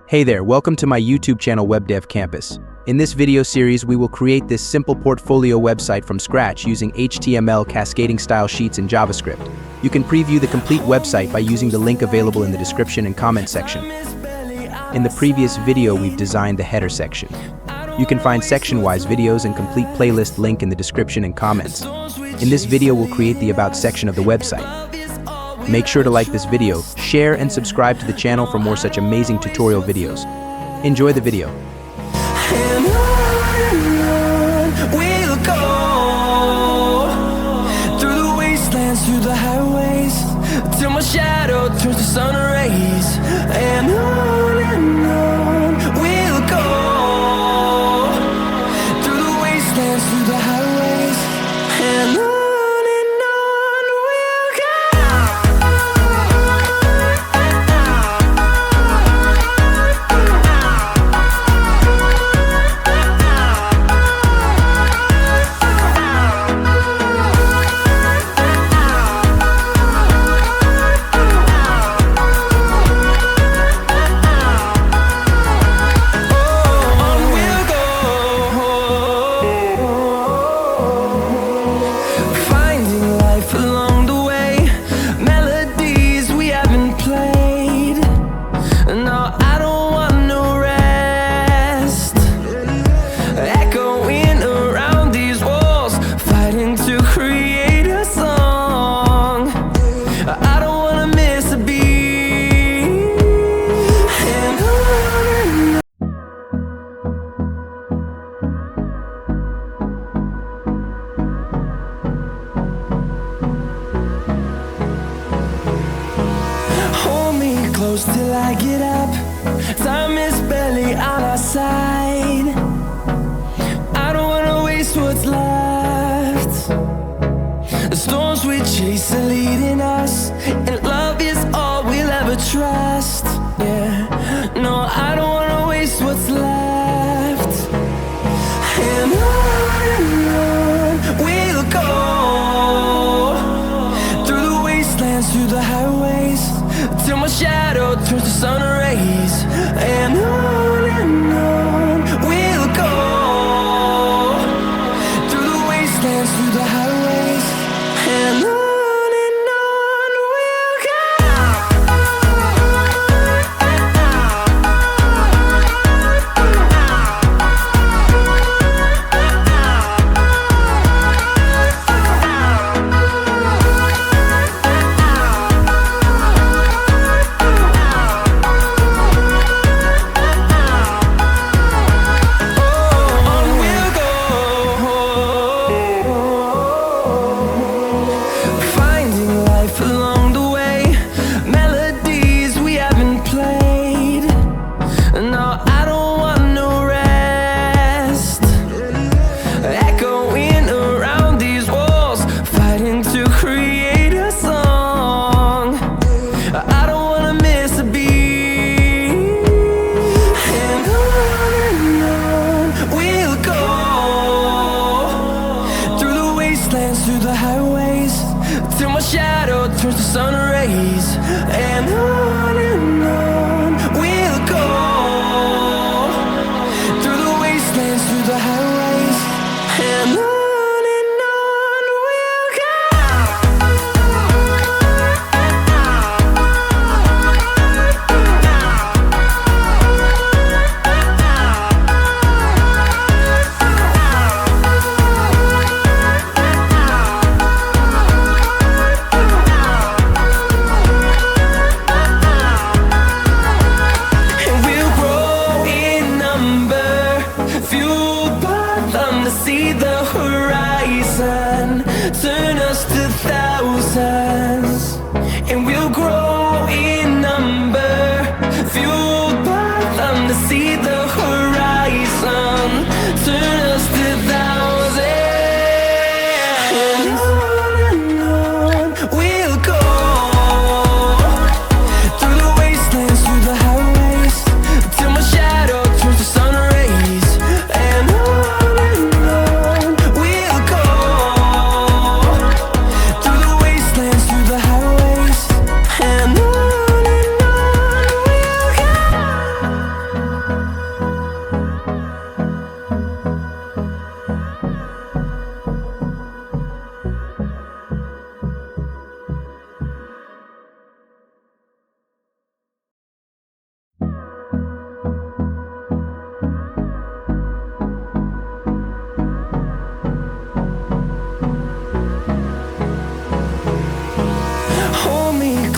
Hey there, welcome to my YouTube channel WebDev Campus. In this video series, we will create this simple portfolio website from scratch using HTML cascading style sheets in JavaScript. You can preview the complete website by using the link available in the description and comment section. In the previous video, we've designed the header section. You can find section-wise videos and complete playlist link in the description and comments. In this video, we'll create the About section of the website. Make sure to like this video, share and subscribe to the channel for more such amazing tutorial videos. Enjoy the video. And on we'll go, through the wastelands, through the highways, till my shadow turns to sun rays. And on we'll go, through the wastelands, through the highways, and on.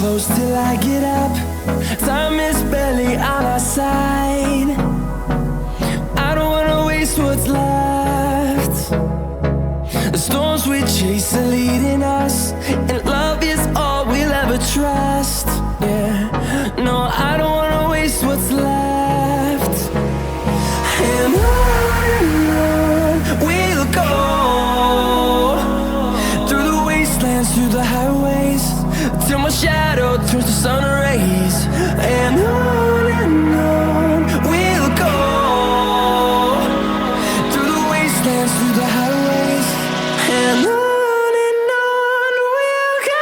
close till I get up. Time is barely on our side. I don't wanna waste what's left. The storms we chase are leading us, and love is all we'll ever trust. Yeah, no, I don't wanna waste what's left. And on we'll go, through the wastelands, through the highways, till my shadow turns to sun rays. And on we'll go, through the wastelands, through the highways, and on we'll go.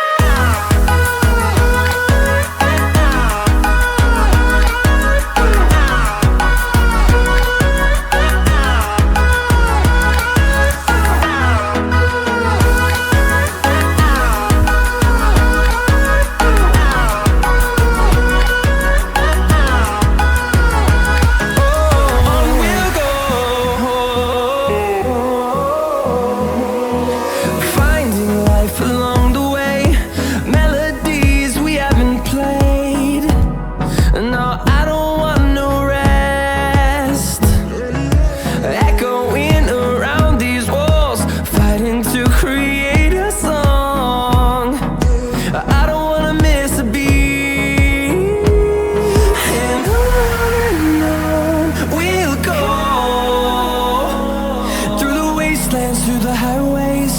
Through the highways,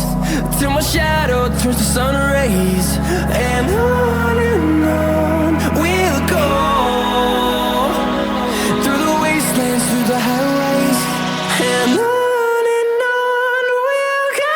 till my shadow turns to sun rays. And on we'll go, through the wastelands, through the highways, and on we'll go.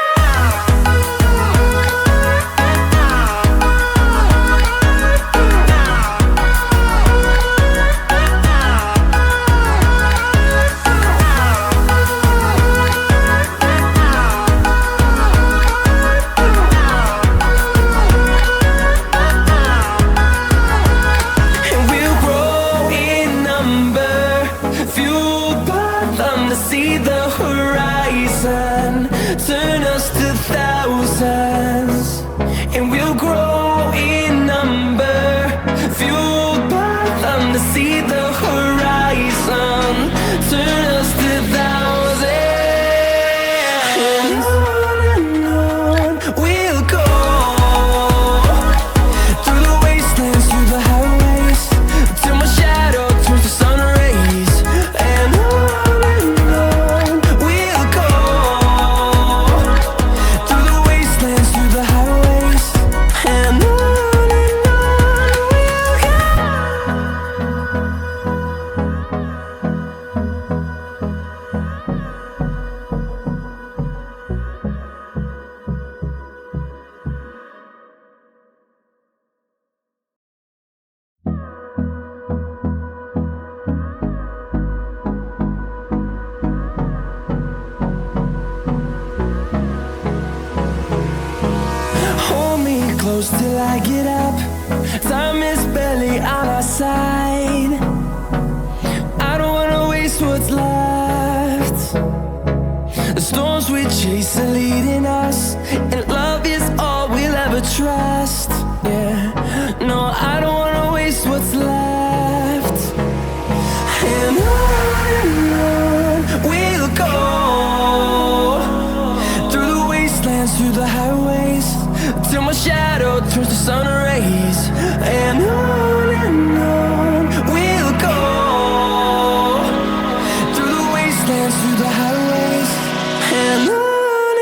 See the horizon, turn us to thousands, and we'll grow in number, fueled by them. To see the horizon, turn us to thousands, and on we'll go, through the wastelands, through the highways, till my shadow turns to sun rays. And close till I get up. Time is barely on our side. I don't wanna waste what's left. The storms we chase are leading us, and love is all we'll ever trust. Yeah, no, I don't wanna waste what's left. And on we'll go, through the wastelands, through the highways, till my shadow turns to sun rays. And on we'll go, through the wastelands, through the highways, and on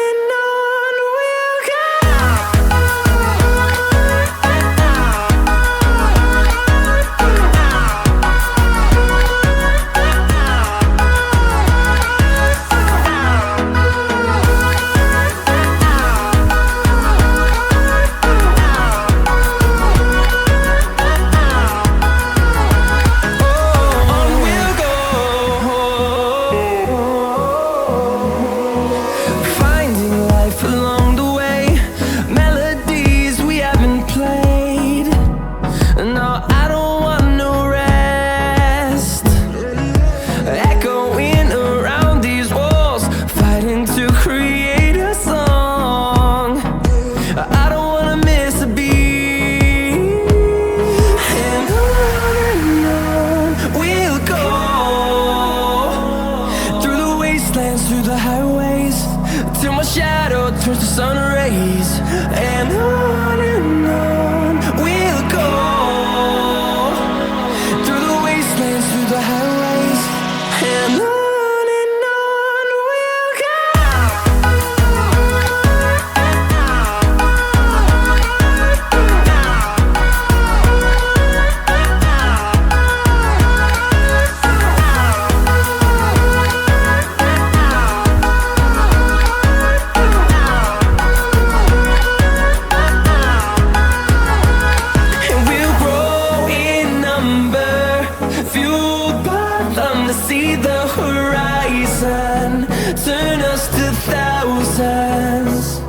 fueled by them to see the horizon, turn us to thousands,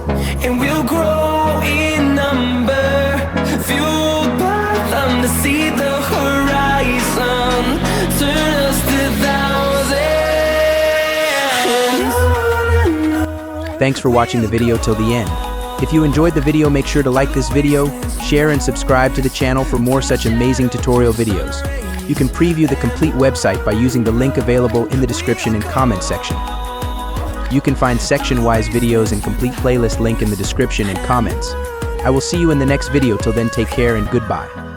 and we'll grow in number. Fueled by them to see the horizon, turn us to thousands. Thanks for watching the video till the end. If you enjoyed the video, make sure to like this video, share and subscribe to the channel for more such amazing tutorial videos. You can preview the complete website by using the link available in the description and comment section. You can find section-wise videos and complete playlist link in the description and comments. I will see you in the next video. Till then, take care and goodbye.